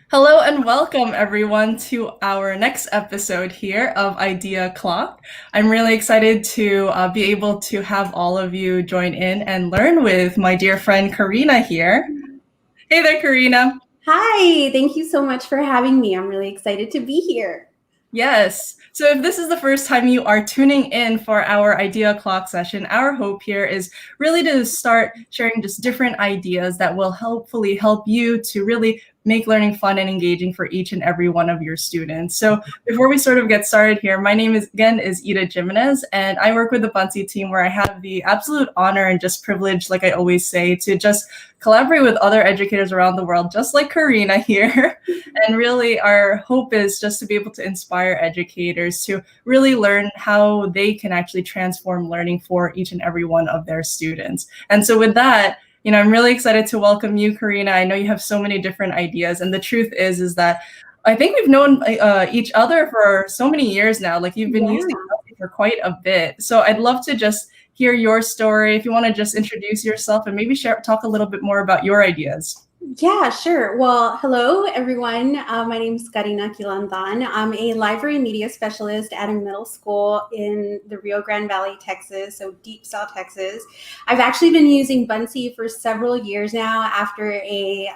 Hello and welcome everyone to our next episode here of Idea Clock. I'm really excited to be able to have all of you join in and learn with my dear friend Karina here. Hey there, Karina. Hi, thank you so much for having me. I'm really excited to be here. Yes. So if this is the first time you are tuning in for our Idea Clock session, our hope here is really to start sharing just different ideas that will hopefully help you to really make learning fun and engaging for each and every one of your students. So before we sort of get started here, my name is Ida Jimenez, and I work with the Buncee team where I have the absolute honor and just privilege, like I always say, to just collaborate with other educators around the world, just like Karina here. And really, our hope is just to be able to inspire educators to really learn how they can actually transform learning for each and every one of their students. And so, with that, I'm really excited to welcome you, Karina. I know you have so many different ideas, and the truth is that I think we've known each other for so many years now. Like you've been using Yeah. Buncee for quite a bit. So I'd love to just hear your story. If you want to just introduce yourself and maybe talk a little bit more about your ideas. Yeah, sure. Well, hello, everyone. My name is Karina Quilantan. I'm a library media specialist at a middle school in the Rio Grande Valley, Texas, so deep South Texas. I've actually been using Buncee for several years now after a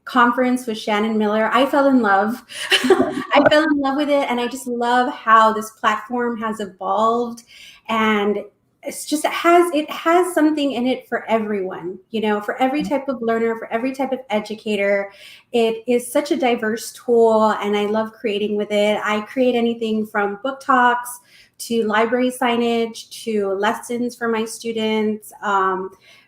conference with Shannon Miller. I fell in love. I fell in love with it, and I just love how this platform has evolved, and it's just it has something in it for everyone, for every type of learner, for every type of educator. It is such a diverse tool, and I love creating with it. I create anything from book talks to library signage to lessons for my students,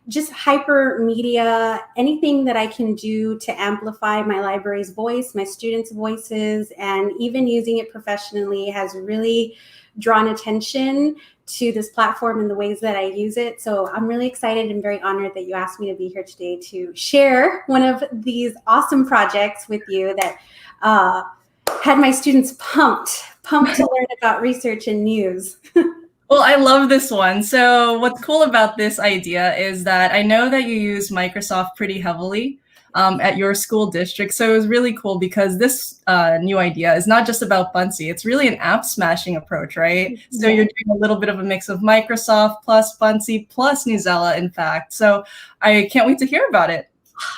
just hyper media, anything that I can do to amplify my library's voice, my students' voices, and even using it professionally has really drawn attention to this platform and the ways that I use it. So I'm really excited and very honored that you asked me to be here today to share one of these awesome projects with you that had my students pumped to learn about research and news. Well, I love this one. So what's cool about this idea is that I know that you use Microsoft pretty heavily at your school district. So it was really cool because this new idea is not just about Buncee. It's really an app smashing approach, right? So Yeah. you're doing a little bit of a mix of Microsoft plus Buncee plus Newsela, in fact. So I can't wait to hear about it.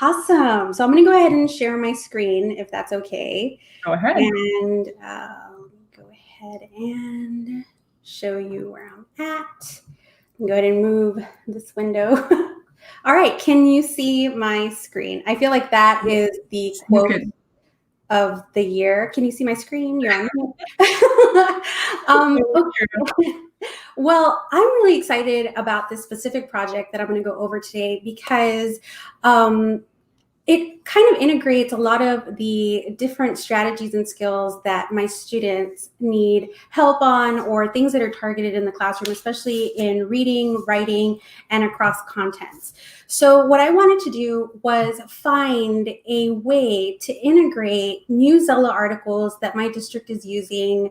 Awesome. So I'm going to go ahead and share my screen if that's okay. Go ahead. And go ahead and show you where I'm at. Go ahead and move this window. All right, can you see my screen? I feel like that is the You quote could. of the year. Can you see my screen? You're on. Okay. Well, I'm really excited about this specific project that I'm going to go over today because it kind of integrates a lot of the different strategies and skills that my students need help on, or things that are targeted in the classroom, especially in reading, writing, and across contents. So what I wanted to do was find a way to integrate Newsela articles that my district is using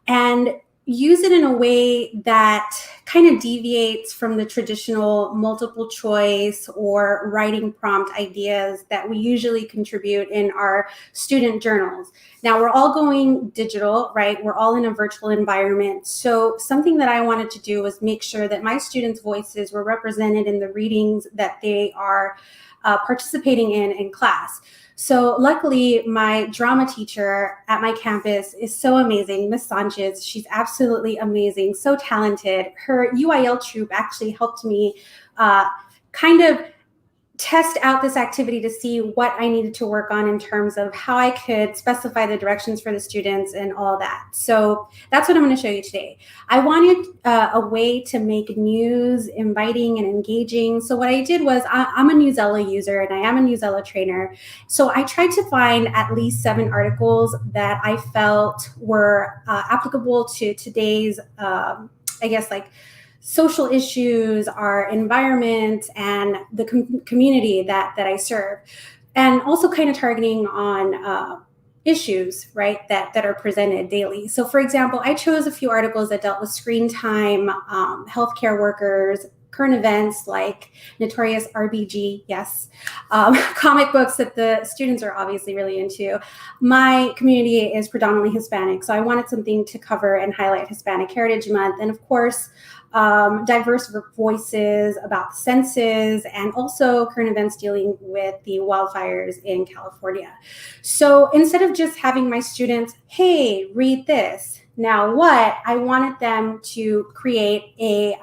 and use it in a way that kind of deviates from the traditional multiple choice or writing prompt ideas that we usually contribute in our student journals. Now, we're all going digital, right? We're all in a virtual environment. So something that I wanted to do was make sure that my students' voices were represented in the readings that they are participating in class. So luckily, my drama teacher at my campus is so amazing, Miss Sanchez. She's absolutely amazing, so talented. Her UIL troop actually helped me kind of test out this activity to see what I needed to work on in terms of how I could specify the directions for the students and all that. So that's what I'm going to show you today. I wanted a way to make news inviting and engaging. So what I did was I'm a Newsela user and I am a Newsela trainer. So I tried to find at least 7 articles that I felt were applicable to today's, I guess, like social issues, our environment, and the community that I serve, and also kind of targeting on issues, right, that are presented daily. So, for example, I chose a few articles that dealt with screen time, healthcare workers, current events like Notorious RBG, yes, comic books that the students are obviously really into. My community is predominantly Hispanic, so I wanted something to cover and highlight Hispanic Heritage Month, and of course, diverse voices about the census and also current events dealing with the wildfires in California. So instead of just having my students, hey, read this, now what, I wanted them to create a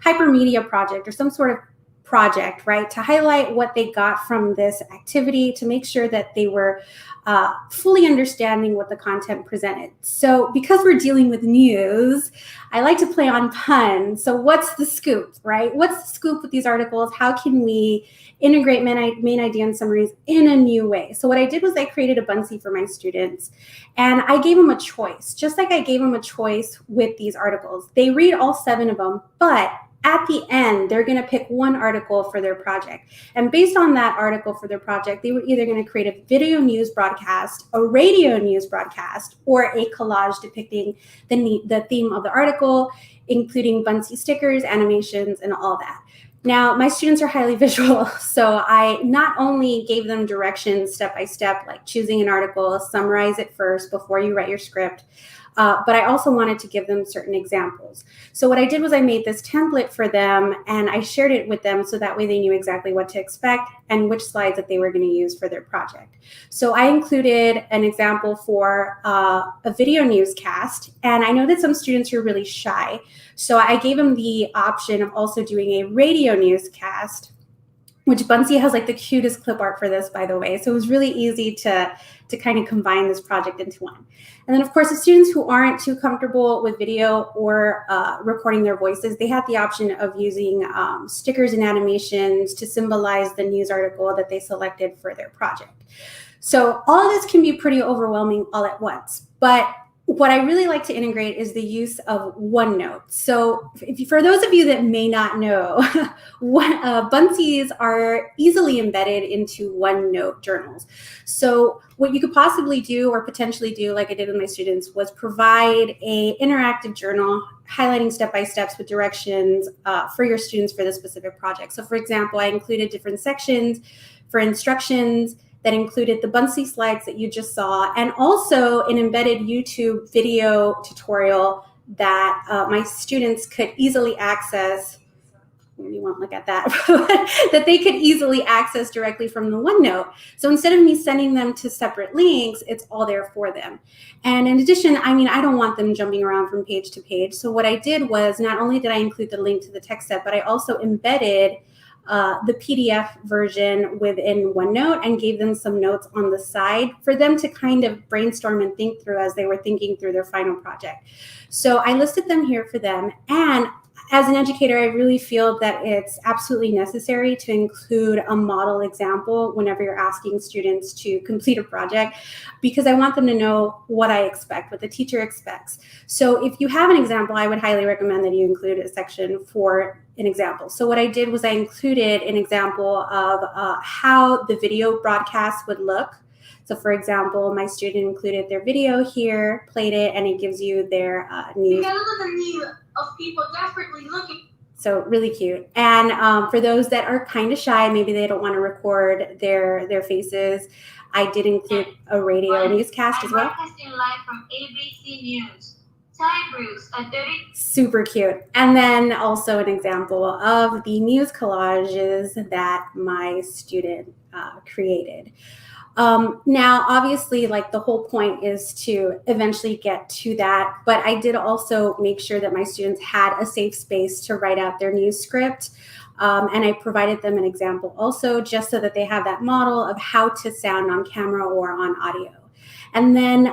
hypermedia project or some sort of project, right, to highlight what they got from this activity, to make sure that they were fully understanding what the content presented. So because we're dealing with news, I like to play on puns. So what's the scoop, right? What's the scoop with these articles? How can we integrate main idea and summaries in a new way? So what I did was I created a Buncee for my students, and I gave them a choice, just like I gave them a choice with these articles. They read all 7 of them, but at the end, they're going to pick one article for their project. And based on that article for their project, they were either going to create a video news broadcast, a radio news broadcast, or a collage depicting the theme of the article, including Buncee stickers, animations, and all that. Now, my students are highly visual, so I not only gave them directions step by step, like choosing an article, summarize it first before you write your script, but I also wanted to give them certain examples. So what I did was I made this template for them, and I shared it with them so that way they knew exactly what to expect and which slides that they were going to use for their project. So I included an example for a video newscast, and I know that some students are really shy, so I gave them the option of also doing a radio newscast, which Buncee has like the cutest clip art for this, by the way. So it was really easy to kind of combine this project into one. And then of course, the students who aren't too comfortable with video or recording their voices, they had the option of using stickers and animations to symbolize the news article that they selected for their project. So all of this can be pretty overwhelming all at once, but what I really like to integrate is the use of OneNote. So for those of you that may not know, Buncees are easily embedded into OneNote journals. So what you could possibly do or potentially do, like I did with my students, was provide an interactive journal highlighting step-by-steps with directions for your students for this specific project. So for example, I included different sections for instructions that included the Buncee slides that you just saw, and also an embedded YouTube video tutorial that my students could easily access. You won't look at that, that they could easily access directly from the OneNote. So instead of me sending them to separate links, it's all there for them. And in addition, I mean, I don't want them jumping around from page to page. So what I did was not only did I include the link to the text set, but I also embedded the PDF version within OneNote and gave them some notes on the side for them to kind of brainstorm and think through as they were thinking through their final project. So I listed them here for them. And as an educator, I really feel that it's absolutely necessary to include a model example whenever you're asking students to complete a project, because I want them to know what I expect, what the teacher expects. So if you have an example, I would highly recommend that you include a section for an example. So what I did was I included an example of how the video broadcast would look. So for example, my student included their video here, played it, and it gives you their news. Of people desperately looking. So really cute. And for those that are kind of shy, maybe they don't want to record their faces, I did include a radio newscast as well. Broadcasting live from ABC News. Ty Bruce at 30. Super cute. And then also an example of the news collages that my student created. Now, obviously, like the whole point is to eventually get to that, but I did also make sure that my students had a safe space to write out their news script. And I provided them an example also, just so that they have that model of how to sound on camera or on audio. And then,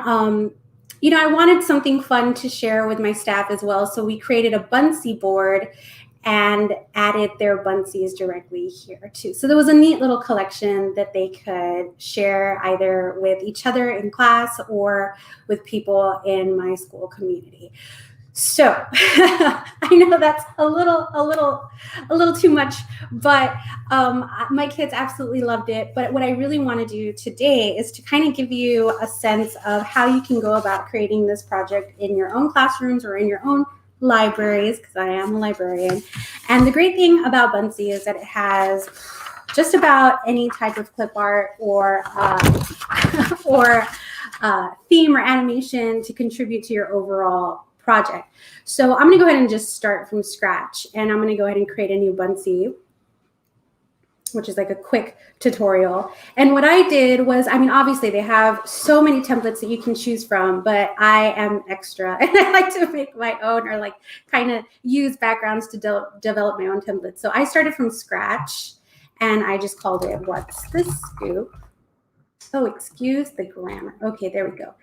you know, I wanted something fun to share with my staff as well. So we created a Buncee board and added their Buncees directly here too. So there was a neat little collection that they could share either with each other in class or with people in my school community. So I know that's a little too much, but my kids absolutely loved it. But what I really want to do today is to kind of give you a sense of how you can go about creating this project in your own classrooms or in your own libraries because I am a librarian. And the great thing about Buncee is that it has just about any type of clip art or theme or animation to contribute to your overall project. So I'm going to go ahead and just start from scratch, and I'm going to go ahead and create a new Buncee, which is like a quick tutorial. And what I did was, I mean, obviously they have so many templates that you can choose from, but I am extra and I like to make my own, or like kind of use backgrounds to develop my own templates. So I started from scratch and I just called it What's the Scoop? Oh, excuse the grammar. Okay, there we go.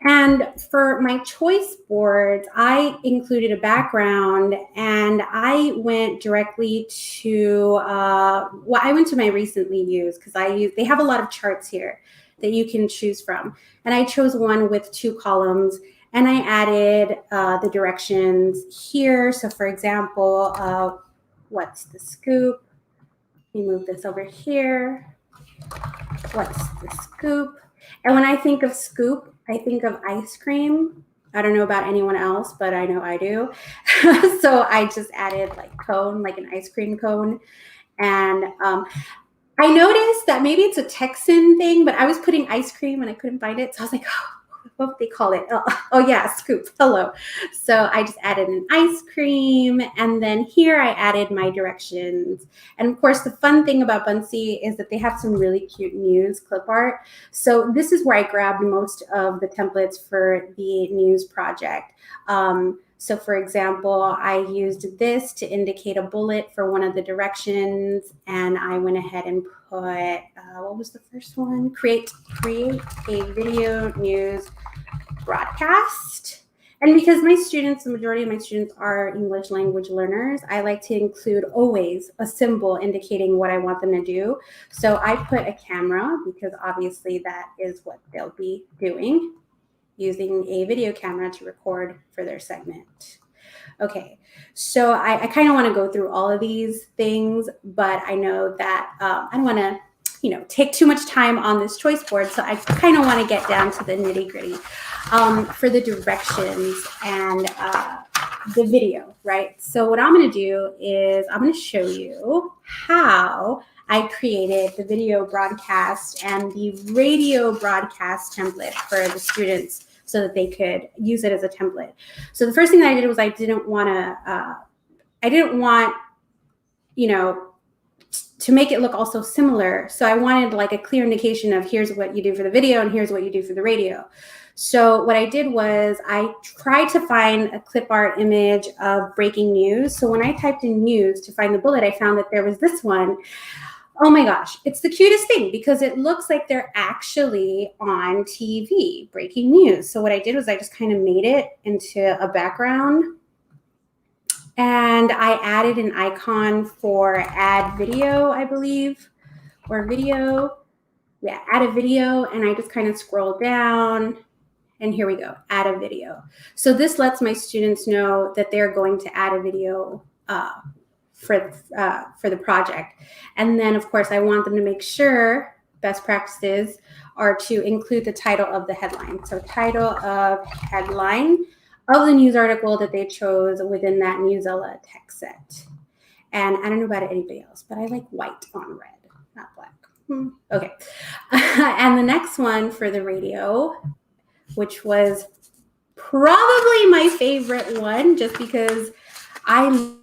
And for my choice boards, I included a background, and I went directly to, well, I went to my recently used, because they have a lot of charts here that you can choose from. And I chose one with 2 columns, and I added the directions here. So for example, what's the scoop? Let me move this over here. What's the scoop? And when I think of scoop, I think of ice cream. I don't know about anyone else, but I know I do. So I just added like cone, like an ice cream cone. And I noticed that maybe it's a Texan thing, but I was putting ice cream and I couldn't find it. So I was like, oh, what would they call it? Oh yeah, scoop. Hello. So I just added an ice cream, and then here I added my directions. And of course, the fun thing about Buncee is that they have some really cute news clip art. So this is where I grabbed most of the templates for the news project. So for example, I used this to indicate a bullet for one of the directions, and I went ahead and put, what was the first one? Create a video news broadcast. And because my students, the majority of my students are English language learners, I like to include always a symbol indicating what I want them to do. So I put a camera, because obviously that is what they'll be doing, using a video camera to record for their segment. Okay, so I kind of want to go through all of these things, but I know that I don't want to, take too much time on this choice board. So I kind of want to get down to the nitty gritty for the directions and the video, right? So what I'm going to do is I'm going to show you how I created the video broadcast and the radio broadcast template for the students so that they could use it as a template. So the first thing that I did was I didn't want, to make it look also similar. So I wanted like a clear indication of here's what you do for the video and here's what you do for the radio. So what I did was I tried to find a clip art image of breaking news. So when I typed in news to find the bullet, I found that there was this one. Oh my gosh, it's the cutest thing because it looks like they're actually on TV, breaking news. So what I did was I just kind of made it into a background, and I added an icon for add video, I believe, or video. Yeah, add a video, and I just kind of scroll down, and here we go, add a video. So this lets my students know that they're going to add a video for the project. And then of course I want them to make sure, best practices are to include the title of the headline. So title of headline of the news article that they chose within that Newsela text set. And I don't know about anybody else, but I like white on red, not black. Okay. And the next one for the radio, which was probably my favorite one, just because I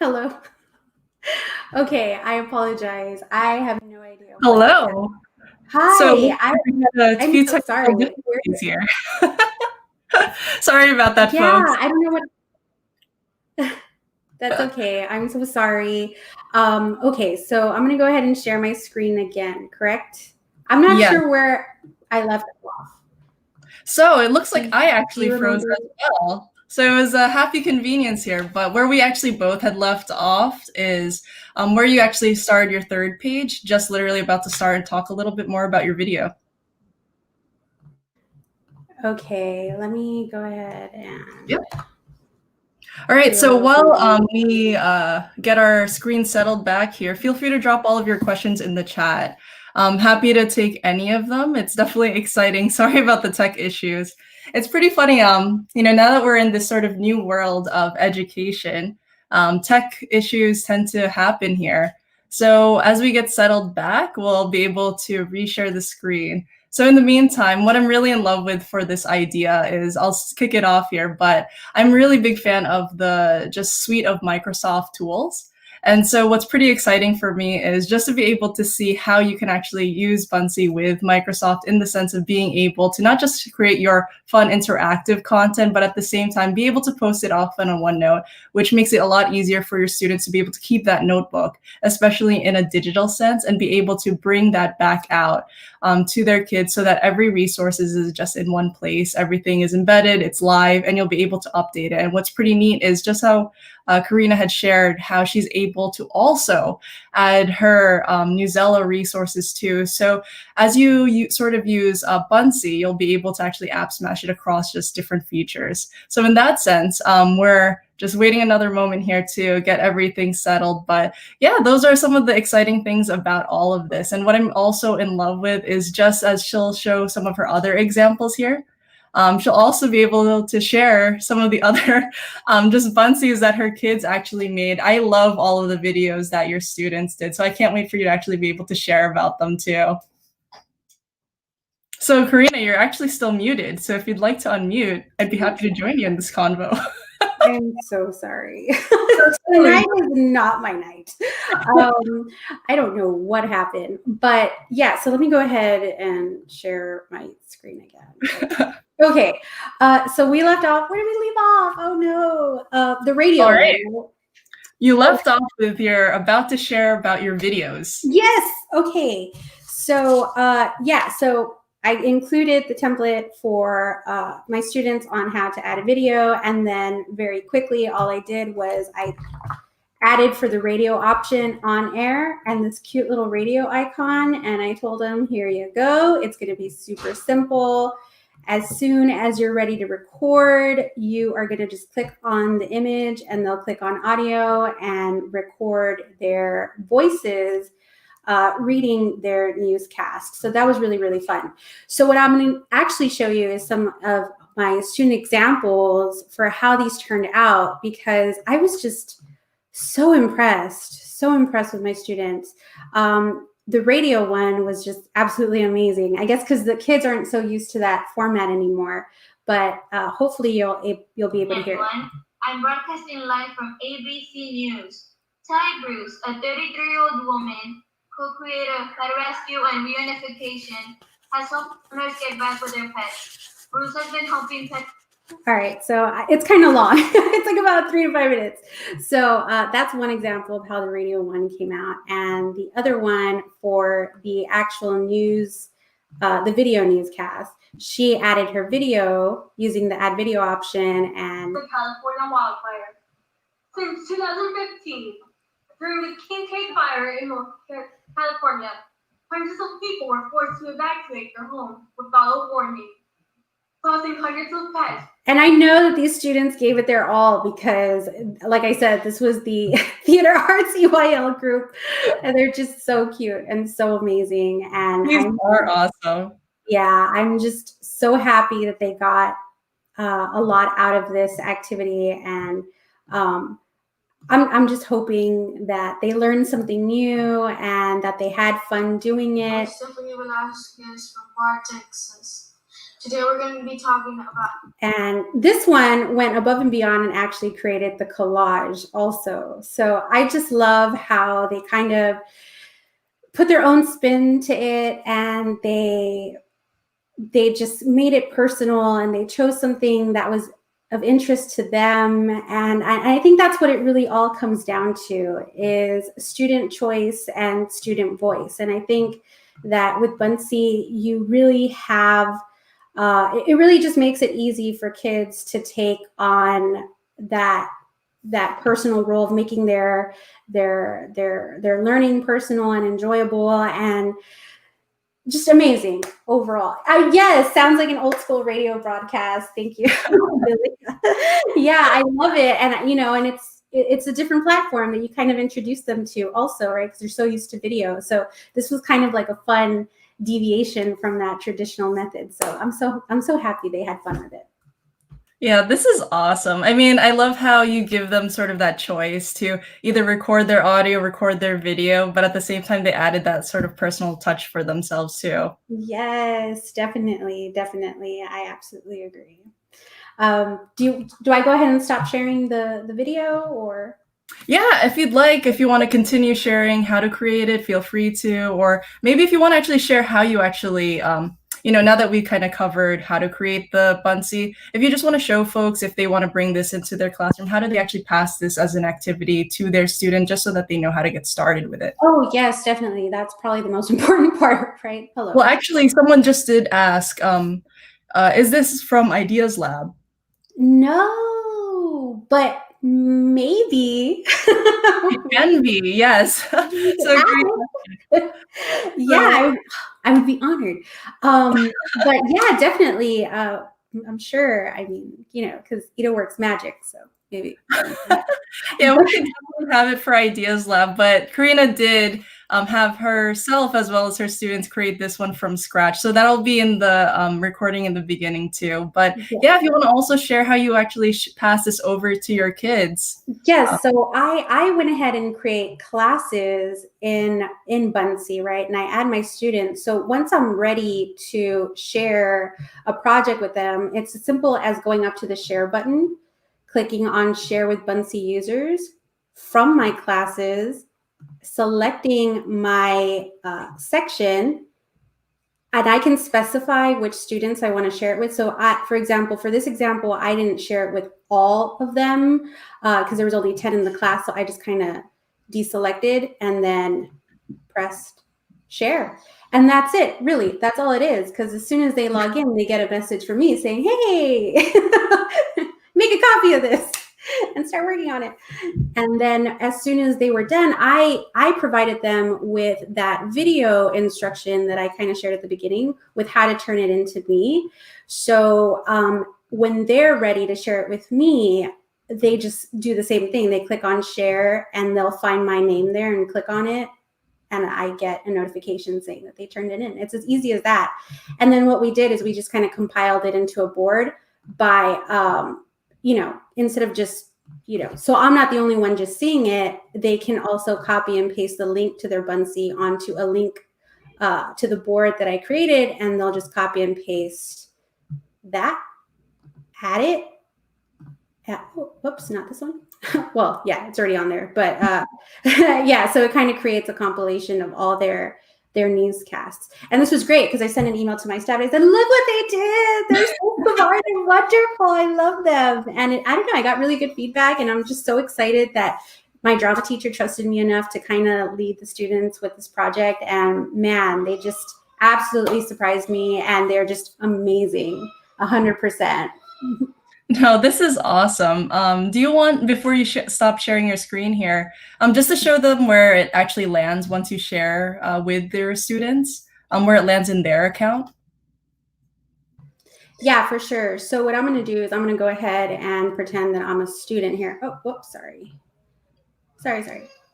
Hello. Okay, I apologize. I have no idea. Hello. Hi. So we had a I'm few so technical sorry. difficulties here. Sorry about that, Yeah, folks. I don't know what. That's okay. I'm so sorry. Okay, so I'm gonna go ahead and share my screen again. Correct? I'm not Yes. sure where I left off. So it looks like I Do actually you froze remember? as well. So it was a happy convenience here, but where we actually both had left off is where you actually started your third page, just literally about to start and talk a little bit more about your video. Okay, let me go ahead and. Yep. All right, so do while something. we get our screen settled back here, feel free to drop all of your questions in the chat. I'm happy to take any of them. It's definitely exciting. Sorry about the tech issues. It's pretty funny, now that we're in this sort of new world of education, tech issues tend to happen here. So as we get settled back, we'll be able to reshare the screen. So in the meantime, what I'm really in love with for this idea is, I'll kick it off here, but I'm a really big fan of the just suite of Microsoft tools. And so what's pretty exciting for me is just to be able to see how you can actually use Buncee with Microsoft, in the sense of being able to not just create your fun interactive content, but at the same time be able to post it often on OneNote, which makes it a lot easier for your students to be able to keep that notebook, especially in a digital sense, and be able to bring that back out to their kids, so that every resource is just in one place. Everything is embedded, it's live, and you'll be able to update it. And what's pretty neat is just how Karina had shared how she's able to also add her Newsela resources too. So as you sort of use Buncee, you'll be able to actually app smash it across just different features. So in that sense, we're just waiting another moment here to get everything settled. But yeah, those are some of the exciting things about all of this. And what I'm also in love with is, just as she'll show some of her other examples here, she'll also be able to share some of the other just Buncees that her kids actually made. I love all of the videos that your students did, so I can't wait for you to actually be able to share about them too. So Karina, you're actually still muted, so if you'd like to unmute, I'd be happy to join you in this convo. I'm so sorry. Tonight is not my night. I don't know what happened, but yeah, so let me go ahead and share my screen again. Okay, so we left off. Where did we leave off? Oh no, the radio. All right. You left off with you're about to share about your videos. Yes. Okay. So yeah, so I included the template for my students on how to add a video, and then very quickly, all I did was I added for the radio option on air and this cute little radio icon, and I told them, here you go. It's going to be super simple. As soon as you're ready to record, you are going to just click on the image, and they'll click on audio and record their voices reading their newscast. So that was really, really fun. So what I'm going to actually show you is some of my student examples for how these turned out, because I was just so impressed with my students. The radio one was just absolutely amazing. I guess because the kids aren't so used to that format anymore, but hopefully you'll be able to hear it. I'm broadcasting live from ABC News. Ty Bruce, a 33-year-old woman, co-creator of Pet Rescue and Reunification, has helped owners get back with their pets. Bruce has been helping pets. All right, so it's kind of long. It's like about 3 to 5 minutes. So that's one example of how the radio one came out. And the other one for the actual news, the video newscast, she added her video using the add video option. And the California Wildfire. Since 2015, during the King Cake Fire in North California, hundreds of people were forced to evacuate their homes without a warning, causing hundreds of pets. And I know that these students gave it their all, because, like I said, this was the Theater Arts EYL group, and they're just so cute and so amazing. And These are awesome. Yeah, I'm just so happy that they got a lot out of this activity, and I'm just hoping that they learned something new and that they had fun doing it. Stephanie Velasquez from Bar, Texas. Today we're going to be talking about. And this one went above and beyond and actually created the collage also. So I just love how they kind of put their own spin to it, and they just made it personal, and they chose something that was of interest to them. And I think that's what it really all comes down to, is student choice and student voice. And I think that with Buncee, you really have, it really just makes it easy for kids to take on that personal role of making their learning personal and enjoyable, and just amazing overall. Yes, sounds like an old school radio broadcast. Thank you. Yeah, I love it. And and it's a different platform that you kind of introduce them to also, right? Because they're so used to video. So this was kind of like a fun deviation from that traditional method. So I'm so happy they had fun with it. Yeah, this is awesome. I mean, I love how you give them sort of that choice to either record their audio, record their video, but at the same time, they added that sort of personal touch for themselves too. Yes, definitely. I absolutely agree. Do I go ahead and stop sharing the video, or? Yeah, if you'd like, if you want to continue sharing how to create it, feel free to, or maybe if you want to actually share how you actually, now that we kind of covered how to create the Buncee, if you just want to show folks, if they want to bring this into their classroom, how do they actually pass this as an activity to their student, just so that they know how to get started with it? Oh, yes, definitely. That's probably the most important part, right? Hello. Well, actually, someone just did ask, is this from Ideas Lab? No, but maybe. It can be, yes. So great. Yeah, I would be honored. But yeah, definitely. I'm sure. I mean, because Ida works magic, so maybe. Yeah, we could definitely have it for Ideas Lab, but Karina did have herself as well as her students create this one from scratch. So that'll be in the recording in the beginning too. But yeah, if you want to also share how you actually pass this over to your kids. Yes, so I went ahead and create classes in Buncee, right? And I add my students. So once I'm ready to share a project with them, it's as simple as going up to the share button, clicking on share with Buncee users from my classes, selecting my section, and I can specify which students I want to share it with. So for example, for this example, I didn't share it with all of them because there was only 10 in the class. So I just kind of deselected and then pressed share. And that's it, really. That's all it is. Because as soon as they log in, they get a message from me saying, hey, make a copy of this and start working on it. And then as soon as they were done, I provided them with that video instruction that I kind of shared at the beginning with how to turn it into me. So when they're ready to share it with me, they just do the same thing. They click on share and they'll find my name there and click on it. And I get a notification saying that they turned it in. It's as easy as that. And then what we did is we just kind of compiled it into a board by, instead of just, so I'm not the only one just seeing it. They can also copy and paste the link to their Buncee onto a link to the board that I created, and they'll just copy and paste that, add it. Whoops, not this one. Well, yeah, it's already on there, but yeah, so it kind of creates a compilation of all their newscasts. And this was great because I sent an email to my staff. I said, look what they did. They're so smart and wonderful. I love them. And I don't know, I got really good feedback, and I'm just so excited that my drama teacher trusted me enough to kind of lead the students with this project. And man, they just absolutely surprised me, and they're just amazing, 100%. No, this is awesome. Do you want, before you stop sharing your screen here, just to show them where it actually lands once you share with their students, where it lands in their account? Yeah, for sure. So what I'm going to do is I'm going to go ahead and pretend that I'm a student here. Oh, whoops, sorry. All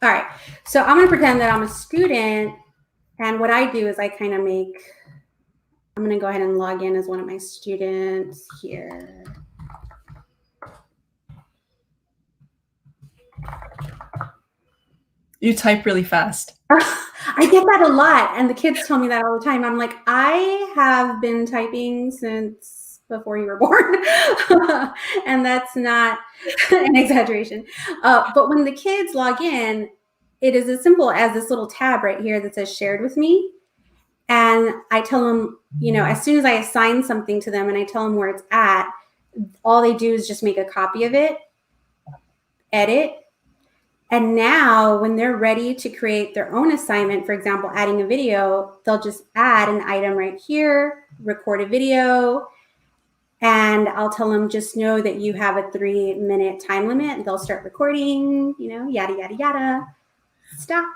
right. So I'm going to pretend that I'm a student. And what I do is I kind of I'm going to go ahead and log in as one of my students here. You type really fast. I get that a lot, and the kids tell me that all the time. I'm like, I have been typing since before you were born, and that's not an exaggeration. But when the kids log in, it is as simple as this little tab right here that says shared with me. And I tell them, as soon as I assign something to them and I tell them where it's at, all they do is just make a copy of it, edit. And now when they're ready to create their own assignment, for example, adding a video, they'll just add an item right here, record a video, and I'll tell them, just know that you have a 3-minute time limit, and they'll start recording, yada, yada, yada. Stop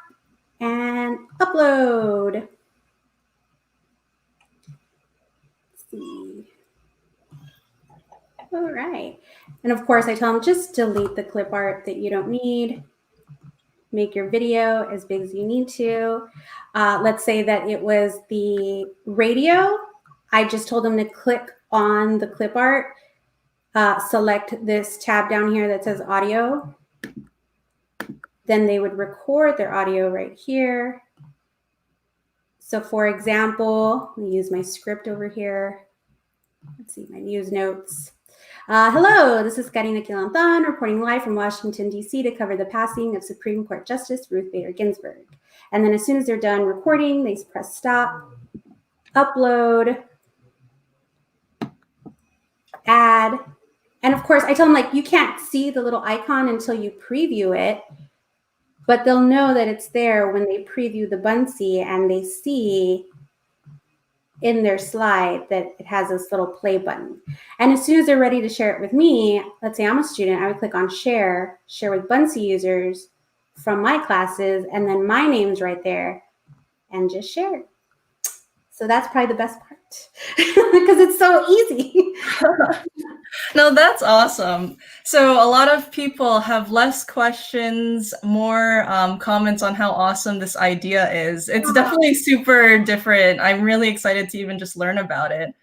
and upload. Let's see. All right. And of course, I tell them, just delete the clip art that you don't need. Make your video as big as you need to. Let's say that it was the radio. I just told them to click on the clip art, select this tab down here that says audio. Then they would record their audio right here. So for example, let me use my script over here. Let's see, my news notes. Hello, this is Karina Quilantan reporting live from Washington, D.C. to cover the passing of Supreme Court Justice Ruth Bader Ginsburg. And then as soon as they're done recording, they press stop, upload, add. And of course, I tell them, like, you can't see the little icon until you preview it, but they'll know that it's there when they preview the Buncee and they see in their slide that it has this little play button. And as soon as they're ready to share it with me, let's say I'm a student, I would click on share with Buncee users from my classes, and then my name's right there, and just share it. So that's probably the best part because it's so easy. No, that's awesome. So a lot of people have less questions, more comments on how awesome this idea is. It's definitely super different. I'm really excited to even just learn about it.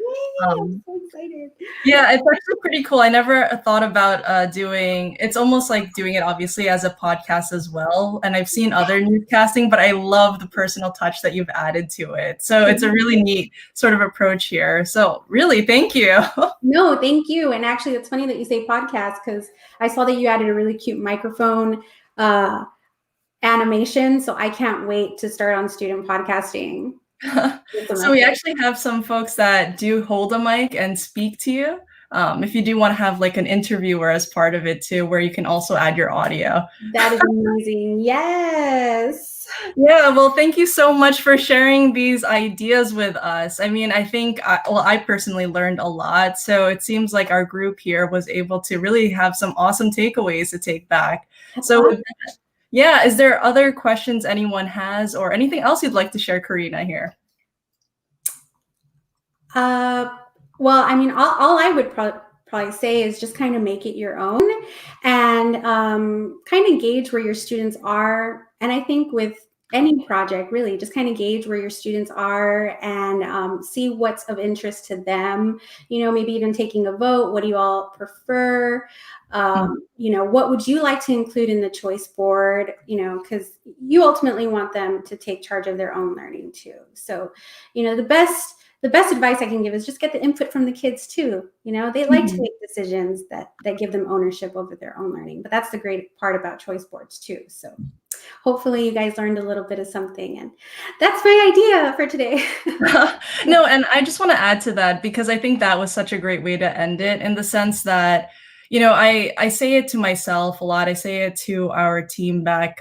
I'm so excited. Yeah, it's actually pretty cool. I never thought about it's almost like doing it obviously as a podcast as well. And I've seen other newscasting, but I love the personal touch that you've added to it. So it's a really neat sort of approach here. So really, thank you. No, thank you. And actually, it's funny that you say podcast because I saw that you added a really cute microphone animation. So I can't wait to start on student podcasting. So we actually have some folks that do hold a mic and speak to you. If you do want to have like an interviewer as part of it too, where you can also add your audio. That is amazing. Yes. Yeah, well, thank you so much for sharing these ideas with us. I mean, I think, I personally learned a lot. So it seems like our group here was able to really have some awesome takeaways to take back. So with that, yeah, is there other questions anyone has or anything else you'd like to share, Karina, here? Well, I mean, all I would probably say is just kind of make it your own and kind of gauge where your students are. And I think with any project, really, just kind of gauge where your students are and see what's of interest to them. Maybe even taking a vote. What do you all prefer? What would you like to include in the choice board? Because you ultimately want them to take charge of their own learning too. So, the best advice I can give is just get the input from the kids too. They like to make decisions that give them ownership over their own learning. But that's the great part about choice boards too. So hopefully you guys learned a little bit of something. And that's my idea for today. No, and I just want to add to that because I think that was such a great way to end it in the sense that, I say it to myself a lot. I say it to our team back,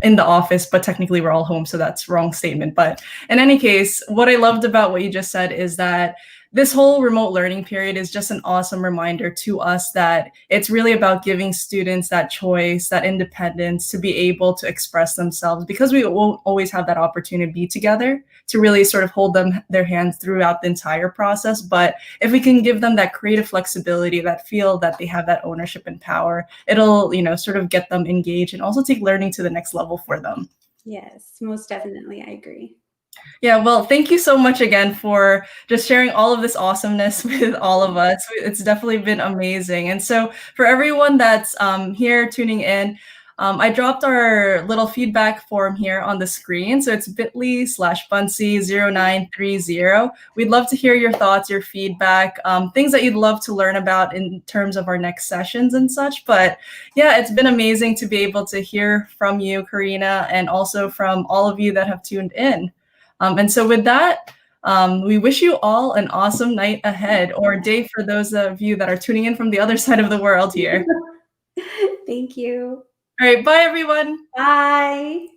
in the office, but technically we're all home, so that's wrong statement. But in any case, what I loved about what you just said is that this whole remote learning period is just an awesome reminder to us that it's really about giving students that choice, that independence to be able to express themselves because we won't always have that opportunity to be together to really sort of hold their hands throughout the entire process. But if we can give them that creative flexibility, that feel that they have that ownership and power, it'll, sort of get them engaged and also take learning to the next level for them. Yes, most definitely. I agree. Yeah, well, thank you so much again for just sharing all of this awesomeness with all of us. It's definitely been amazing. And so for everyone that's here tuning in, I dropped our little feedback form here on the screen. So it's bit.ly/Buncee0930. We'd love to hear your thoughts, your feedback, things that you'd love to learn about in terms of our next sessions and such. But yeah, it's been amazing to be able to hear from you, Karina, and also from all of you that have tuned in. And so with that, we wish you all an awesome night ahead, or day for those of you that are tuning in from the other side of the world here. Thank you. All right, bye everyone. Bye.